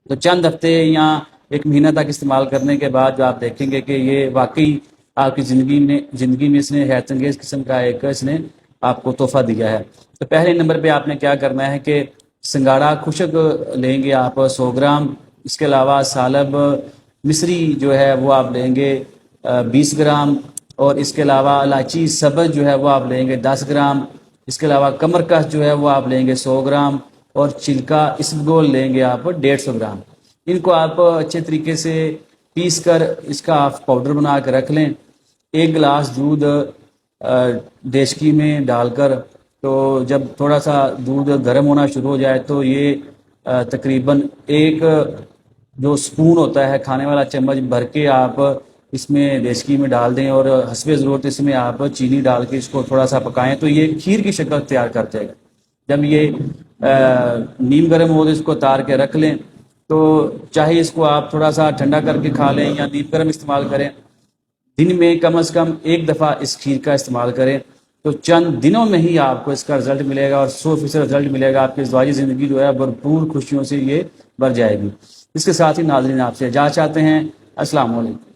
تو چند ہفتے یا ایک مہینہ تک استعمال کرنے کے بعد جو آپ دیکھیں گے کہ یہ واقعی آپ کی زندگی میں اس نے حیرت انگیز قسم کا ایک اس نے آپ کو تحفہ دیا ہے۔ تو پہلے نمبر پہ آپ نے کیا کرنا ہے کہ سنگاڑا خشک لیں گے آپ 100 گرام، اس کے علاوہ سالب مصری جو ہے وہ آپ لیں گے 20 گرام، اور اس کے علاوہ الائچی سبز جو ہے وہ آپ لیں گے 10 گرام، اس کے علاوہ کمرکس جو ہے وہ آپ لیں گے 100 گرام، اور چلکا اسبگول لیں گے آپ 150 گرام۔ ان کو آپ اچھے طریقے سے پیس کر اس کا آپ پاؤڈر بنا کے رکھ لیں۔ ایک گلاس دودھ دیشکی میں ڈال کر، تو جب تھوڑا سا دودھ گرم ہونا شروع ہو جائے تو یہ تقریباً ایک جو سپون ہوتا ہے کھانے والا چمچ بھر کے آپ اس میں دیشکی میں ڈال دیں، اور حسب ضرورت اس میں آپ چینی ڈال کے اس کو تھوڑا سا پکائیں تو یہ کھیر کی شکل اختیار کر جائے گا۔ جب یہ نیم گرم ہو تو اس کو اتار کے رکھ لیں۔ تو چاہے اس کو آپ تھوڑا سا ٹھنڈا کر کے کھا لیں یا نیم گرم استعمال کریں، دن میں کم از کم ایک دفعہ اس کھیر کا استعمال کریں، تو چند دنوں میں ہی آپ کو اس کا رزلٹ ملے گا، اور 100% رزلٹ ملے گا۔ آپ کی ازدواجی زندگی جو ہے بھرپور خوشیوں سے یہ بھر جائے گی۔ اس کے ساتھ ہی ناظرین آپ سے اجازت چاہتے ہیں۔ السلام علیکم۔